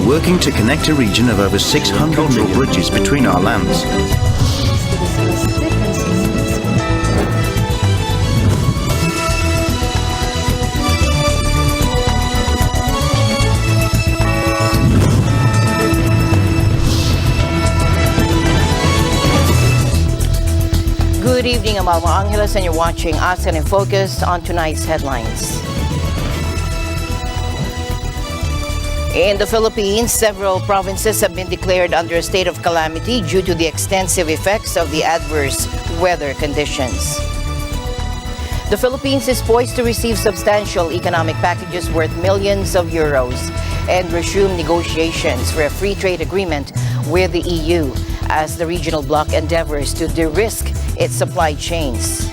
working to connect a region of over 600 million bridges between our lands. Good evening, I'm Alma Angeles, and you're watching ASEAN in Focus. On tonight's headlines. In the Philippines, several provinces have been declared under a state of calamity due to the extensive effects of the adverse weather conditions. The Philippines is poised to receive substantial economic packages worth millions of euros and resume negotiations for a free trade agreement with the EU as the regional bloc endeavors to de-risk its supply chains.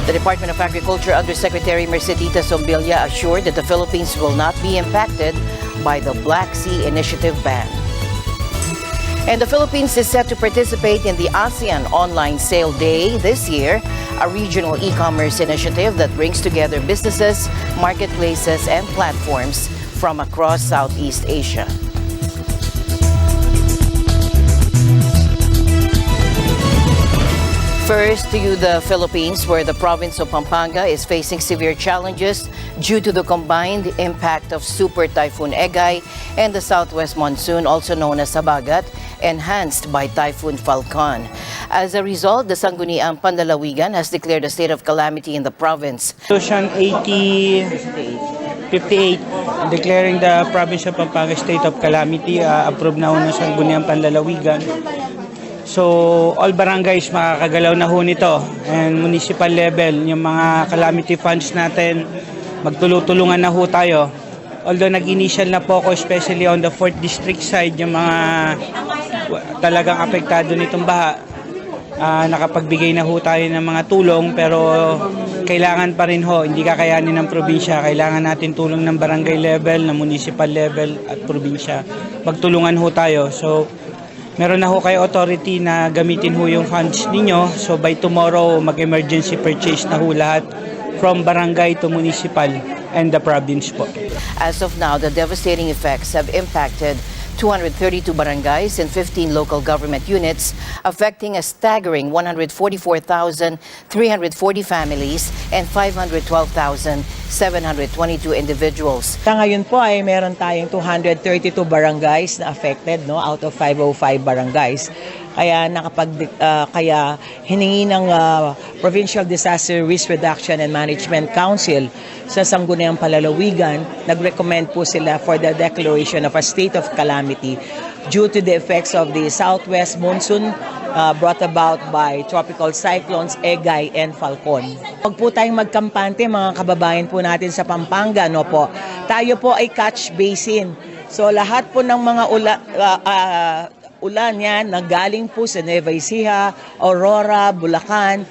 The Department of Agriculture Undersecretary Mercedita Sombilya assured that the Philippines will not be impacted by the Black Sea Initiative ban. And the Philippines is set to participate in the ASEAN Online Sale Day this year, a regional e-commerce initiative that brings together businesses, marketplaces, and platforms from across Southeast Asia. First to the Philippines, where the province of Pampanga is facing severe challenges due to the combined impact of Super Typhoon Egay and the southwest monsoon, also known as Habagat, enhanced by Typhoon Falcon. As a result, the Sangguniang Panlalawigan has declared a state of calamity in the province. Resolution 8058 declaring the province of Pampanga state of calamity, approved na ho ng Sangguniang Panlalawigan. So, all barangays makakagalaw na ho nito, and municipal level, yung mga calamity funds natin, magtulutulungan na ho tayo. Although nag-initial na po ako, especially on the 4th district side, yung mga talagang apektado nitong baha, nakapagbigay na ho tayo ng mga tulong, pero kailangan pa rin ho, hindi kakayanin ng probinsya, kailangan natin tulong ng barangay level, ng municipal level at probinsya. Magtulungan ho tayo. So, meron na ho kayo authority na gamitin ho yung funds ninyo. So by tomorrow, mag-emergency purchase na ho lahat from barangay to municipal and the province po. As of now, the devastating effects have impacted 232 barangays and 15 local government units, affecting a staggering 144,340 families and 512,722 individuals. Ngayon po ay meron tayong 232 barangays na affected, no, out of 505 barangays. Kaya hiningi ng Provincial Disaster Risk Reduction and Management Council sa Sangguniang Panlalawigan, nag-recommend po sila for the declaration of a state of calamity due to the effects of the southwest monsoon brought about by tropical cyclones Egay and Falcon. Huwag po tayong magkampante, mga kababayan po natin sa Pampanga, no po. Tayo po ay catch basin. So lahat po ng mga ulan yan na galing po sa Nueva Ecija, Aurora, Bulacan,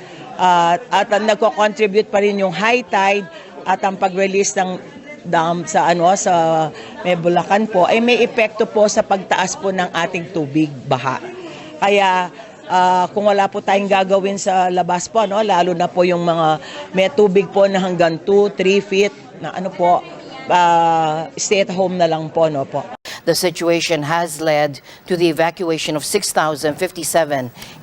at nagko-contribute pa rin yung high tide at ang pag-release ng dam sa may Bulacan po ay may epekto po sa pagtaas po ng ating tubig baha. Kaya kung wala po tayong gagawin sa labas po, no, lalo na po yung mga may tubig po na hanggang 2-3 feet na stay at home na lang po, no po. The situation has led to the evacuation of 6,057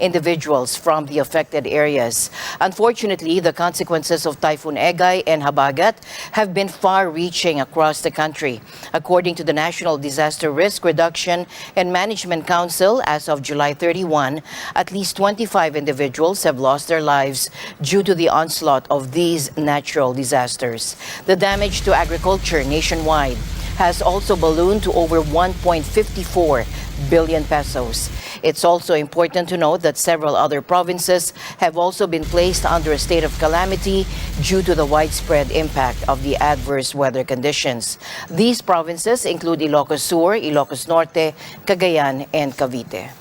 individuals from the affected areas. Unfortunately, the consequences of Typhoon Egay and Habagat have been far-reaching across the country. According to the National Disaster Risk Reduction and Management Council, as of July 31, at least 25 individuals have lost their lives due to the onslaught of these natural disasters. The damage to agriculture nationwide has also ballooned to over 1.54 billion pesos. It's also important to note that several other provinces have also been placed under a state of calamity due to the widespread impact of the adverse weather conditions. These provinces include Ilocos Sur, Ilocos Norte, Cagayan, and Cavite.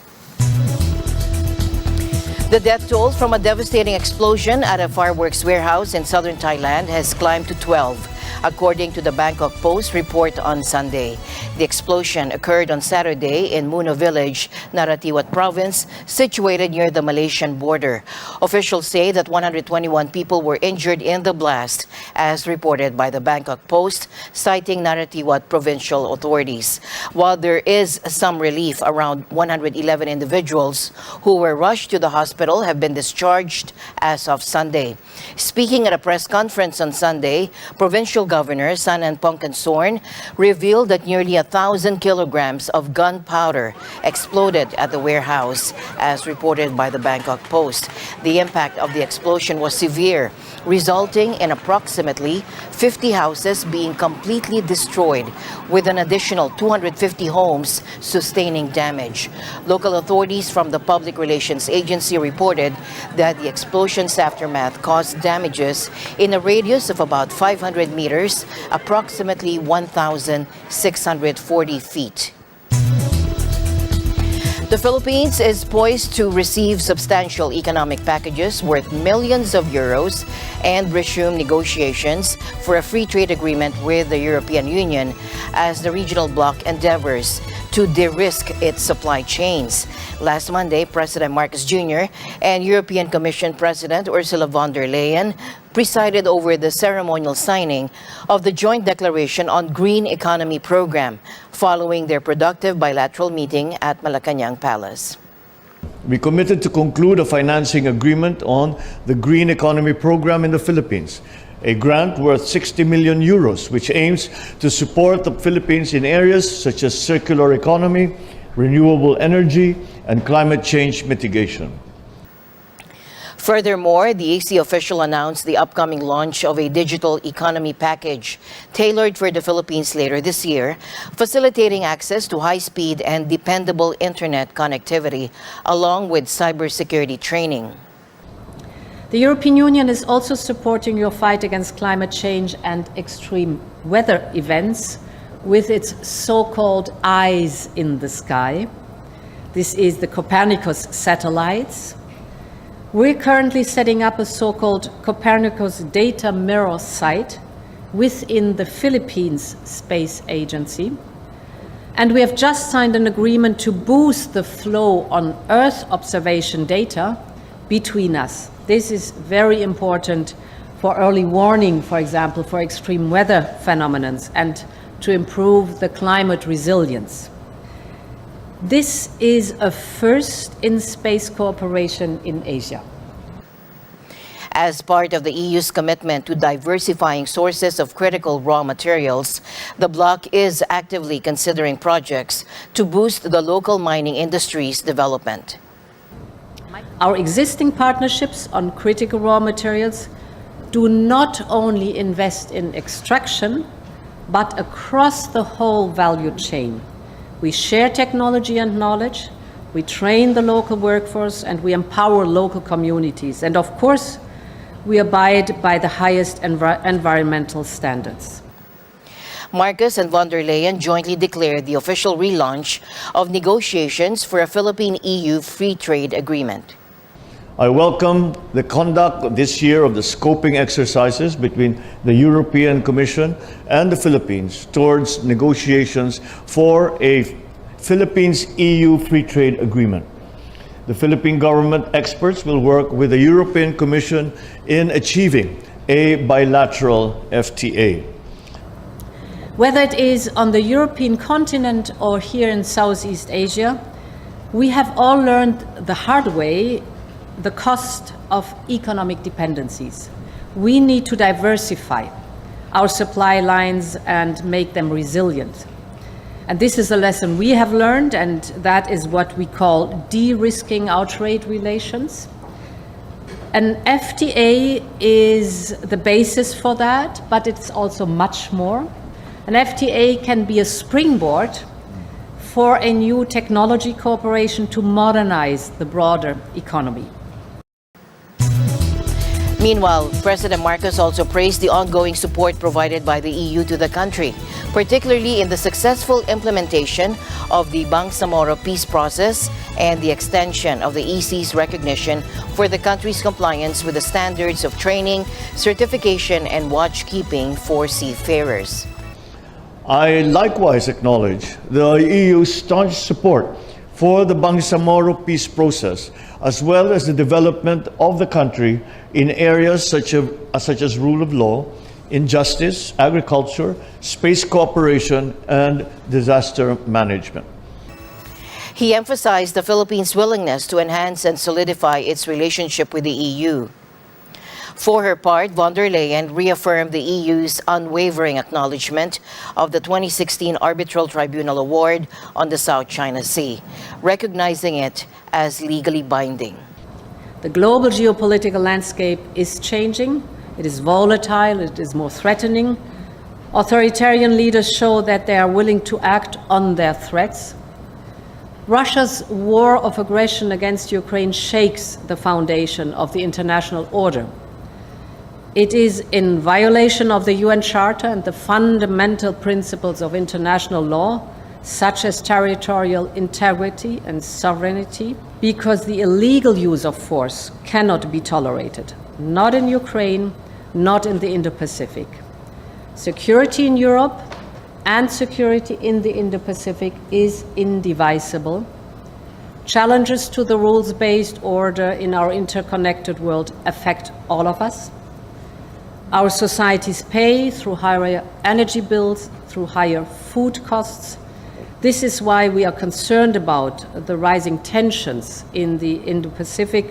The death toll from a devastating explosion at a fireworks warehouse in southern Thailand has climbed to 12. according to the Bangkok Post report on Sunday. The explosion occurred on Saturday in Muno Village, Narathiwat Province, situated near the Malaysian border. Officials say that 121 people were injured in the blast, as reported by the Bangkok Post, citing Narathiwat provincial authorities. While there is some relief, around 111 individuals who were rushed to the hospital have been discharged as of Sunday. Speaking at a press conference on Sunday, Provincial Governor Sanan Pongkansorn revealed that nearly 1,000 kilograms of gunpowder exploded at the warehouse, as reported by the Bangkok Post. The impact of the explosion was severe, resulting in approximately 50 houses being completely destroyed, with an additional 250 homes sustaining damage. Local authorities from the Public Relations Agency reported that the explosion's aftermath caused damages in a radius of about 500 meters, approximately 1,640 feet. The Philippines is poised to receive substantial economic packages worth millions of euros and resume negotiations for a free trade agreement with the European Union as the regional bloc endeavors to de-risk its supply chains. Last Monday, President Marcos Jr. and European Commission President Ursula von der Leyen presided over the ceremonial signing of the Joint Declaration on Green Economy Program following their productive bilateral meeting at Malacanang Palace. We committed to conclude a financing agreement on the Green Economy Program in the Philippines, a grant worth 60 million euros, which aims to support the Philippines in areas such as circular economy, renewable energy, and climate change mitigation. Furthermore, the AC official announced the upcoming launch of a digital economy package tailored for the Philippines later this year, facilitating access to high-speed and dependable internet connectivity, along with cybersecurity training. The European Union is also supporting your fight against climate change and extreme weather events with its so-called eyes in the sky. This is the Copernicus satellites. We're currently setting up a so-called Copernicus data mirror site within the Philippines Space Agency. And we have just signed an agreement to boost the flow on Earth observation data between us. This is very important for early warning, for example, for extreme weather phenomena and to improve the climate resilience. This is a first in space cooperation in Asia. As part of the EU's commitment to diversifying sources of critical raw materials, the bloc is actively considering projects to boost the local mining industry's development. Our existing partnerships on critical raw materials do not only invest in extraction, but across the whole value chain. We share technology and knowledge, we train the local workforce, and we empower local communities. And of course, we abide by the highest environmental standards. Marcos and von der Leyen jointly declared the official relaunch of negotiations for a Philippine-EU free trade agreement. I welcome the conduct this year of the scoping exercises between the European Commission and the Philippines towards negotiations for a Philippines-EU free trade agreement. The Philippine government experts will work with the European Commission in achieving a bilateral FTA. Whether it is on the European continent or here in Southeast Asia, we have all learned the hard way the cost of economic dependencies. We need to diversify our supply lines and make them resilient. And this is a lesson we have learned, and that is what we call de-risking our trade relations. An FTA is the basis for that, but it's also much more. An FTA can be a springboard for a new technology cooperation to modernize the broader economy. Meanwhile, President Marcos also praised the ongoing support provided by the EU to the country, particularly in the successful implementation of the Bangsamoro peace process and the extension of the EC's recognition for the country's compliance with the standards of training, certification, and watchkeeping for seafarers. I likewise acknowledge the EU's staunch support for the Bangsamoro peace process, as well as the development of the country in areas such as rule of law, injustice, agriculture, space cooperation, and disaster management. He emphasized the Philippines' willingness to enhance and solidify its relationship with the EU. For her part, von der Leyen reaffirmed the EU's unwavering acknowledgement of the 2016 Arbitral Tribunal Award on the South China Sea, recognizing it as legally binding. The global geopolitical landscape is changing. It is volatile, it is more threatening. Authoritarian leaders show that they are willing to act on their threats. Russia's war of aggression against Ukraine shakes the foundation of the international order. It is in violation of the UN Charter and the fundamental principles of international law, such as territorial integrity and sovereignty, because the illegal use of force cannot be tolerated, not in Ukraine, not in the Indo-Pacific. Security in Europe and security in the Indo-Pacific is indivisible. Challenges to the rules-based order in our interconnected world affect all of us. Our societies pay through higher energy bills, through higher food costs. This is why we are concerned about the rising tensions in the Indo-Pacific.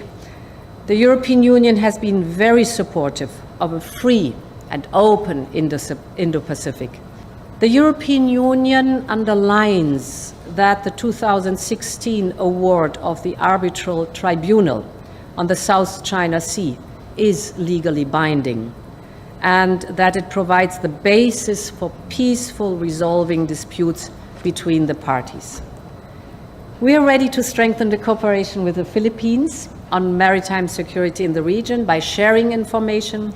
The European Union has been very supportive of a free and open Indo-Pacific. The European Union underlines that the 2016 award of the Arbitral Tribunal on the South China Sea is legally binding, and that it provides the basis for peaceful resolving disputes between the parties. We are ready to strengthen the cooperation with the Philippines on maritime security in the region by sharing information,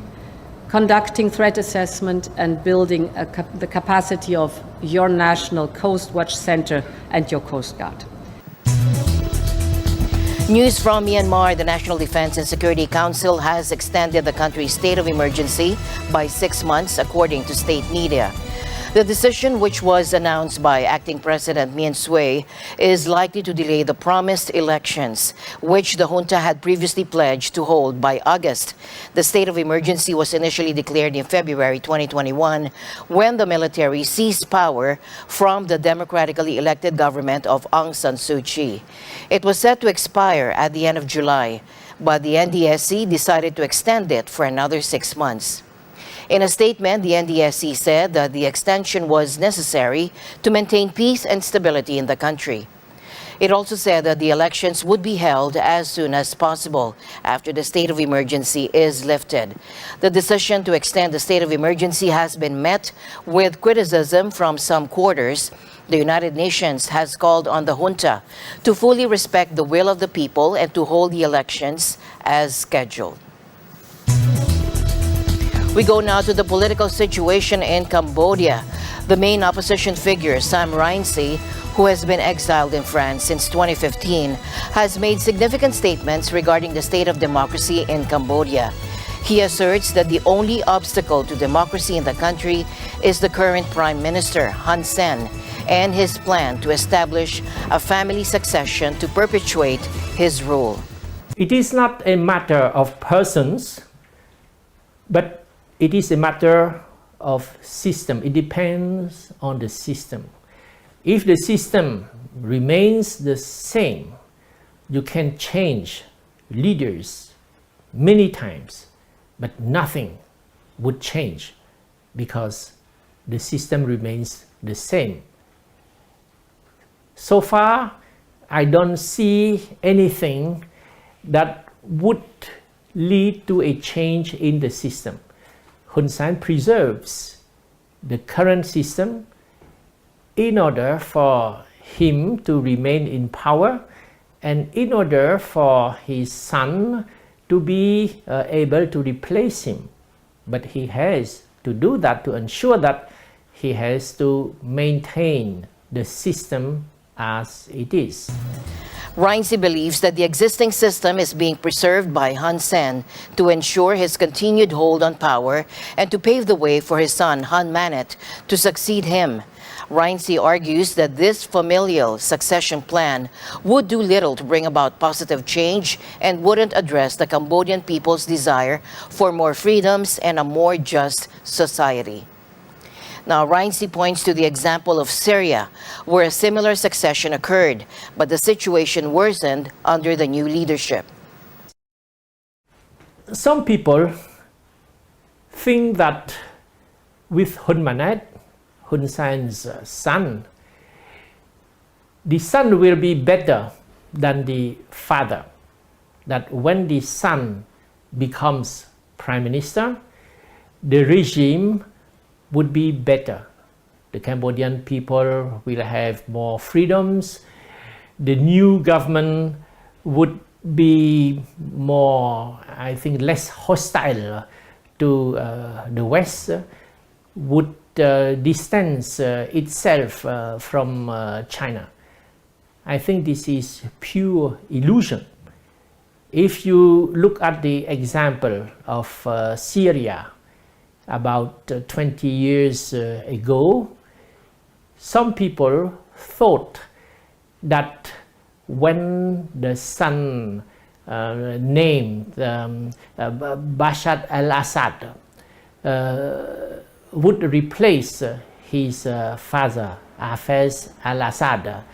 conducting threat assessment, and building the capacity of your National Coast Watch Center and your Coast Guard. News from Myanmar. The National Defense and Security Council has extended the country's state of emergency by 6 months, according to state media. The decision, which was announced by Acting President Mien Sway, is likely to delay the promised elections, which the junta had previously pledged to hold by August. The state of emergency was initially declared in February 2021 when the military seized power from the democratically elected government of Aung San Suu Kyi. It was set to expire at the end of July, but the NDSC decided to extend it for another 6 months. In a statement, the NDSC said that the extension was necessary to maintain peace and stability in the country. It also said that the elections would be held as soon as possible after the state of emergency is lifted. The decision to extend the state of emergency has been met with criticism from some quarters. The United Nations has called on the junta to fully respect the will of the people and to hold the elections as scheduled. We go now to the political situation in Cambodia. The main opposition figure, Sam Rainsy, who has been exiled in France since 2015, has made significant statements regarding the state of democracy in Cambodia. He asserts that the only obstacle to democracy in the country is the current Prime Minister, Hun Sen, and his plan to establish a family succession to perpetuate his rule. It is not a matter of persons, but it is a matter of system. It depends on the system. If the system remains the same, you can change leaders many times, but nothing would change because the system remains the same. So far, I don't see anything that would lead to a change in the system. Hun Sen preserves the current system in order for him to remain in power and in order for his son to be able to replace him. But he has to do that to ensure that he has to maintain the system as it is. Reinsi believes that the existing system is being preserved by Hun Sen to ensure his continued hold on power and to pave the way for his son, Hun Manet, to succeed him. Reinsi argues that this familial succession plan would do little to bring about positive change and wouldn't address the Cambodian people's desire for more freedoms and a more just society. Now, Reinsi points to the example of Syria, where a similar succession occurred, but the situation worsened under the new leadership. Some people think that with Hun Manet, Hun Sen's son, the son will be better than the father. That when the son becomes prime minister, the regime would be better. The Cambodian people will have more freedoms. The new government would be more, I think, less hostile to the West, would distance itself from China. I think this is pure illusion. If you look at the example of Syria, about 20 years ago, some people thought that when the son named Bashar al-Assad would replace his father, Hafez al-Assad,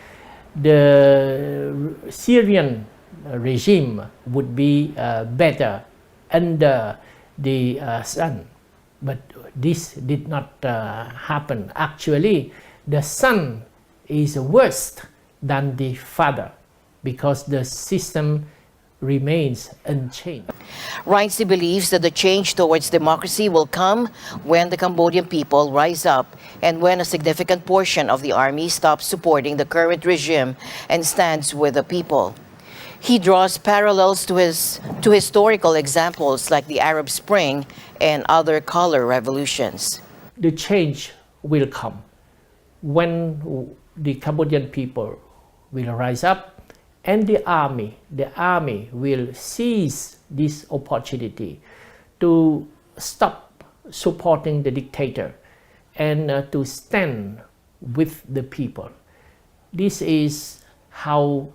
the Syrian regime would be better under the son. But this did not happen. Actually, the son is worse than the father because the system remains unchanged. Reinsi believes that the change towards democracy will come when the Cambodian people rise up and when a significant portion of the army stops supporting the current regime and stands with the people. He draws parallels to historical examples like the Arab Spring and other color revolutions. The change will come when the Cambodian people will rise up and the army will seize this opportunity to stop supporting the dictator and to stand with the people. This is how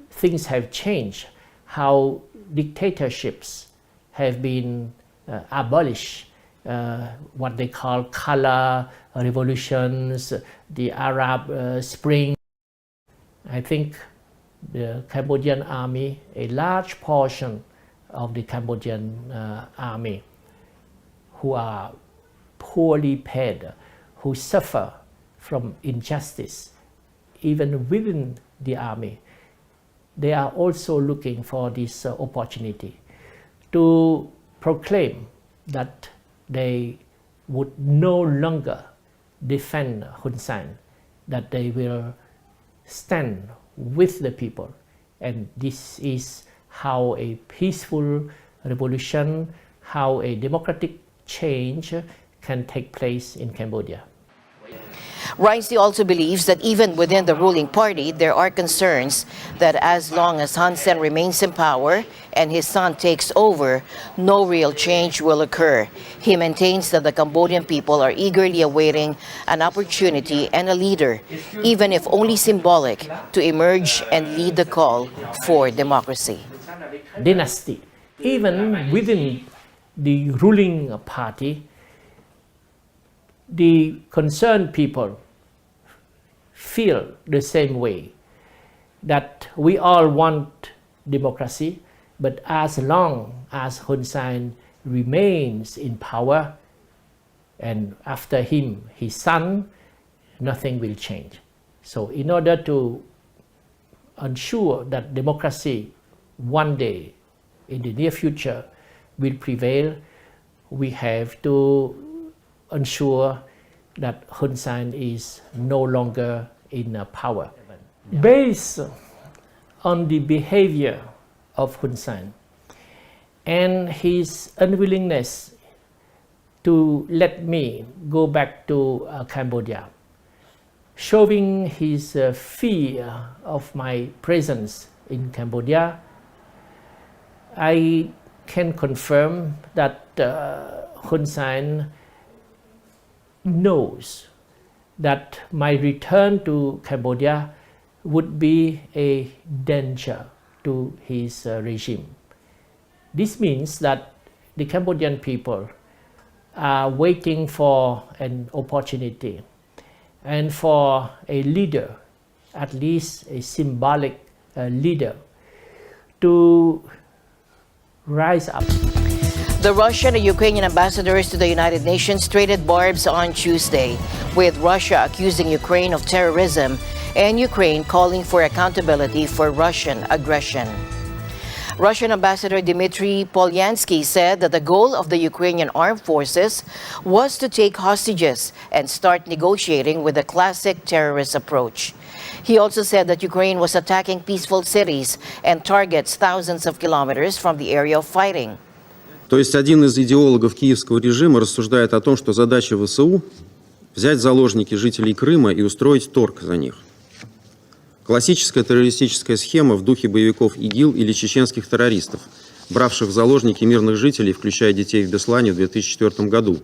things have changed, how dictatorships have been abolished, what they call color revolutions, the Arab Spring. I think the Cambodian army, a large portion of the Cambodian army who are poorly paid, who suffer from injustice, even within the army, they are also looking for this opportunity to proclaim that they would no longer defend Hun Sen, that they will stand with the people. And this is how a peaceful revolution, how a democratic change can take place in Cambodia. Reinsi also believes that even within the ruling party, there are concerns that as long as Hun Sen remains in power and his son takes over, no real change will occur. He maintains that the Cambodian people are eagerly awaiting an opportunity and a leader, even if only symbolic, to emerge and lead the call for democracy. Dynasty, even within the ruling party, the concerned people feel the same way, that we all want democracy, but as long as Hun Sen remains in power, and after him, his son, nothing will change. So in order to ensure that democracy one day in the near future will prevail, we have to ensure that Hun Sen is no longer in power. Based on the behavior of Hun Sen, and his unwillingness to let me go back to Cambodia, showing his fear of my presence in Cambodia, I can confirm that Hun Sen knows that my return to Cambodia would be a danger to his regime. This means that the Cambodian people are waiting for an opportunity and for a leader, at least a symbolic leader, to rise up. The Russian and Ukrainian ambassadors to the United Nations traded barbs on Tuesday, with Russia accusing Ukraine of terrorism and Ukraine calling for accountability for Russian aggression. Russian Ambassador Dmitry Polyansky said that the goal of the Ukrainian armed forces was to take hostages and start negotiating with the classic terrorist approach. He also said that Ukraine was attacking peaceful cities and targets thousands of kilometers from the area of fighting. То есть один из идеологов киевского режима рассуждает о том, что задача ВСУ – взять в заложники жителей Крыма и устроить торг за них. Классическая террористическая схема в духе боевиков ИГИЛ или чеченских террористов, бравших в заложники мирных жителей, включая детей в Беслане в 2004 году,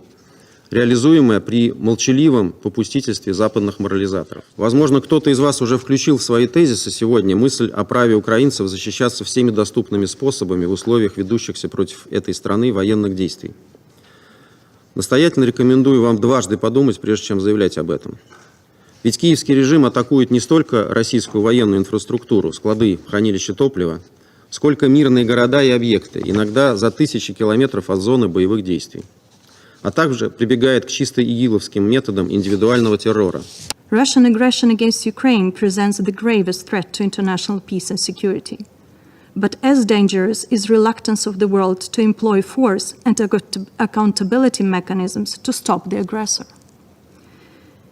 реализуемая при молчаливом попустительстве западных морализаторов. Возможно, кто-то из вас уже включил в свои тезисы сегодня мысль о праве украинцев защищаться всеми доступными способами в условиях ведущихся против этой страны военных действий. Настоятельно рекомендую вам дважды подумать, прежде чем заявлять об этом. Ведь киевский режим атакует не столько российскую военную инфраструктуру, склады, хранилища топлива, сколько мирные города и объекты, иногда за тысячи километров от зоны боевых действий. А также прибегает к чисто игиловским методам индивидуального террора. Russian aggression against Ukraine presents the gravest threat to international peace and security. But as dangerous is reluctance of the world to employ force and accountability mechanisms to stop the aggressor.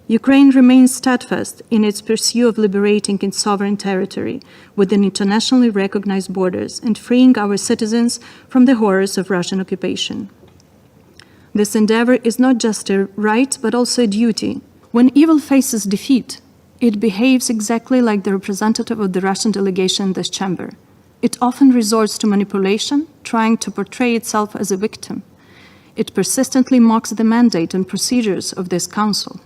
Ukraine remains steadfast in its pursuit of liberating its sovereign territory within internationally recognized borders and freeing our citizens from the horrors of Russian occupation. This endeavor is not just a right, but also a duty. When evil faces defeat, it behaves exactly like the representative of the Russian delegation in this chamber. It often resorts to manipulation, trying to portray itself as a victim. It persistently mocks the mandate and procedures of this council.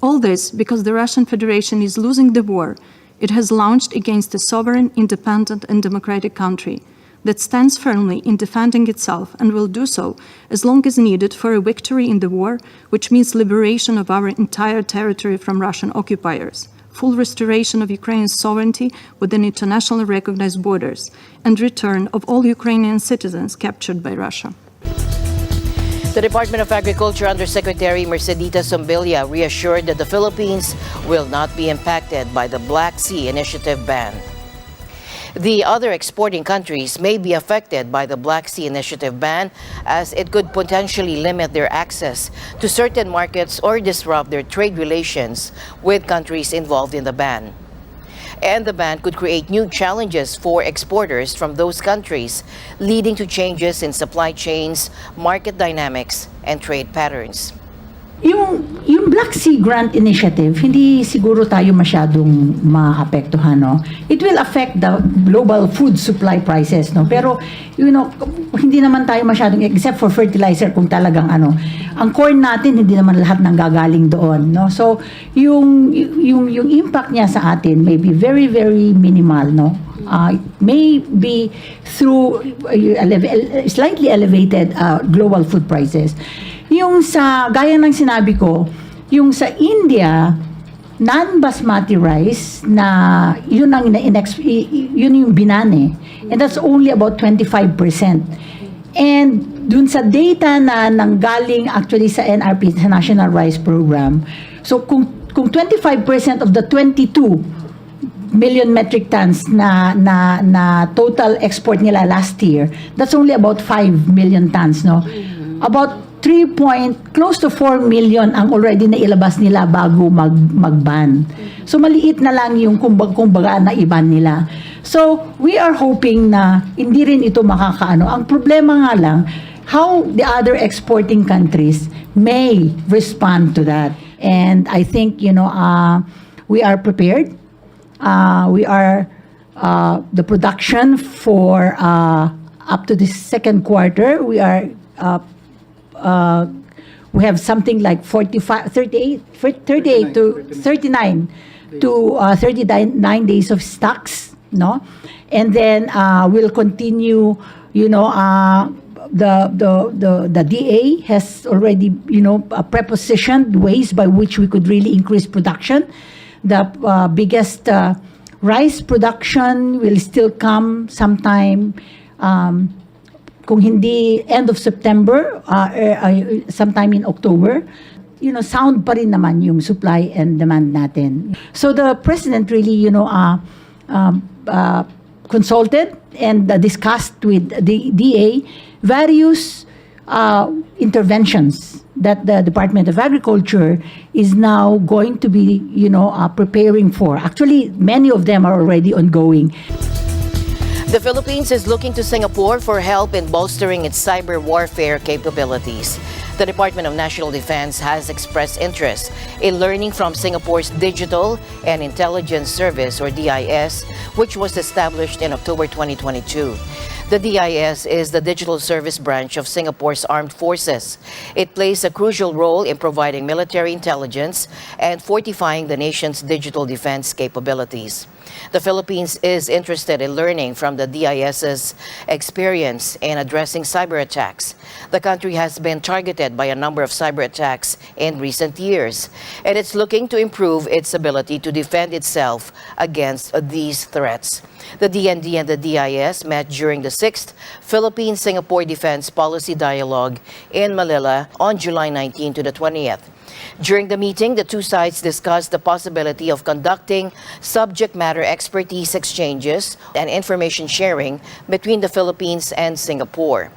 All this because the Russian Federation is losing the war it has launched against a sovereign, independent, and democratic country that stands firmly in defending itself and will do so as long as needed for a victory in the war, which means liberation of our entire territory from Russian occupiers, full restoration of Ukraine's sovereignty within internationally recognized borders, and return of all Ukrainian citizens captured by Russia. The Department of Agriculture Undersecretary Mercedita Sombilia reassured that the Philippines will not be impacted by the Black Sea Initiative ban. The other exporting countries may be affected by the Black Sea Initiative ban, as it could potentially limit their access to certain markets or disrupt their trade relations with countries involved in the ban. And the ban could create new challenges for exporters from those countries, leading to changes in supply chains, market dynamics, and trade patterns. Yung Black Sea Grant Initiative, hindi siguro tayo masyadong maapektuhan, no? It will affect the global food supply prices, no? Pero, hindi naman tayo masyadong, except for fertilizer, kung talagang ang corn natin, hindi naman lahat nang gagaling doon, no? So, yung impact niya sa atin may be very, very minimal, no? May be through slightly elevated global food prices. Yung sa, gaya ng sinabi ko, yung sa India, non-basmati rice na yun yung binane. And that's only about 25%. And dun sa data na nanggaling actually sa NRP, sa National Rice Program, so kung 25% of the 22 million metric tons na total export nila last year, that's only about 5 million tons, no? About close to 4 million ang already na ilabas nila bago mag-ban. So maliit na lang yung kumbaga na iban nila. So, we are hoping na hindi rin ito makakaano. Ang problema nga lang, how the other exporting countries may respond to that. And I think, we are prepared. We are, the production for up to the second quarter, we are, we have something like 38 to 39 days of stocks, no? And then we'll continue, the DA has already, prepositioned ways by which we could really increase production. The biggest rice production will still come sometime, kung hindi end of September, sometime in October. Sound pa rin naman yung supply and demand natin. So the President really, consulted and discussed with the DA various interventions that the Department of Agriculture is now going to be, preparing for. Actually, many of them are already ongoing. The Philippines is looking to Singapore for help in bolstering its cyber warfare capabilities. The Department of National Defense has expressed interest in learning from Singapore's Digital and Intelligence Service, or DIS, which was established in October 2022. The DIS is the digital service branch of Singapore's armed forces. It plays a crucial role in providing military intelligence and fortifying the nation's digital defense capabilities. The Philippines is interested in learning from the DIS's experience in addressing cyber attacks. The country has been targeted by a number of cyber attacks in recent years, and it's looking to improve its ability to defend itself against these threats. The DND and the DIS met during the 6th Philippine-Singapore Defense Policy Dialogue in Manila on July 19 to the 20th. During the meeting, the two sides discussed the possibility of conducting subject matter expertise exchanges and information sharing between the Philippines and Singapore.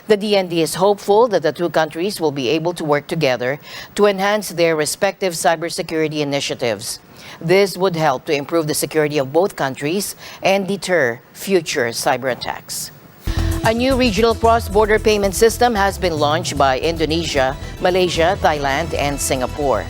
The DND is hopeful that the two countries will be able to work together to enhance their respective cybersecurity initiatives. This would help to improve the security of both countries and deter future cyber attacks. A new regional cross-border payment system has been launched by Indonesia, Malaysia, Thailand, and Singapore.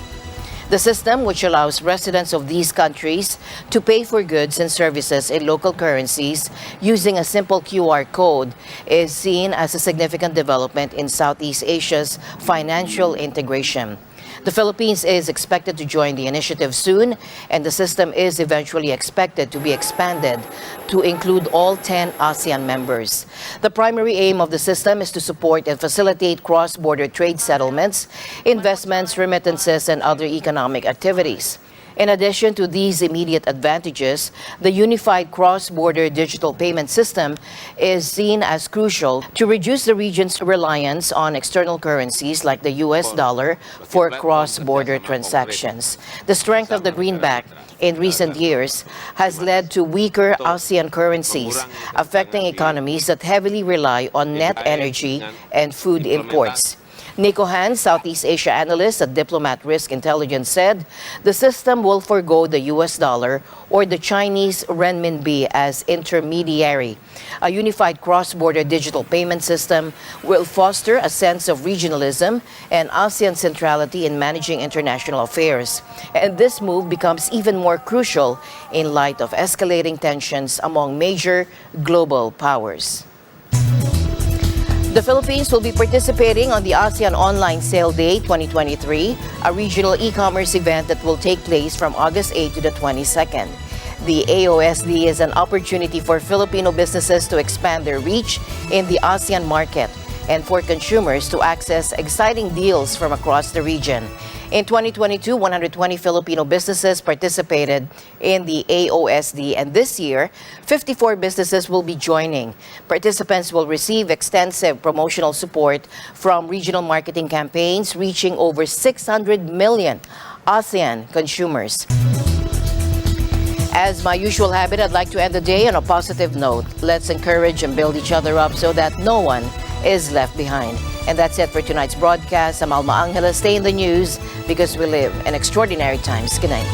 The system, which allows residents of these countries to pay for goods and services in local currencies using a simple QR code, is seen as a significant development in Southeast Asia's financial integration. The Philippines is expected to join the initiative soon, and the system is eventually expected to be expanded to include all 10 ASEAN members. The primary aim of the system is to support and facilitate cross-border trade settlements, investments, remittances, and other economic activities. In addition to these immediate advantages, the unified cross-border digital payment system is seen as crucial to reduce the region's reliance on external currencies like the US dollar for cross-border transactions. The strength of the greenback in recent years has led to weaker ASEAN currencies, affecting economies that heavily rely on net energy and food imports. Nico Han, Southeast Asia analyst at Diplomat Risk Intelligence, said the system will forgo the US dollar or the Chinese renminbi as intermediary. A unified cross-border digital payment system will foster a sense of regionalism and ASEAN centrality in managing international affairs. And this move becomes even more crucial in light of escalating tensions among major global powers. The Philippines will be participating on the ASEAN Online Sale Day 2023, a regional e-commerce event that will take place from August 8 to the 22nd. The AOSD is an opportunity for Filipino businesses to expand their reach in the ASEAN market and for consumers to access exciting deals from across the region. In 2022, 120 Filipino businesses participated in the AOSD, and this year, 54 businesses will be joining. Participants will receive extensive promotional support from regional marketing campaigns reaching over 600 million ASEAN consumers. As my usual habit, I'd like to end the day on a positive note. Let's encourage and build each other up so that no one is left behind. And that's it for tonight's broadcast. I'm Alma Angela. Stay in the news because we live in extraordinary times. Good night.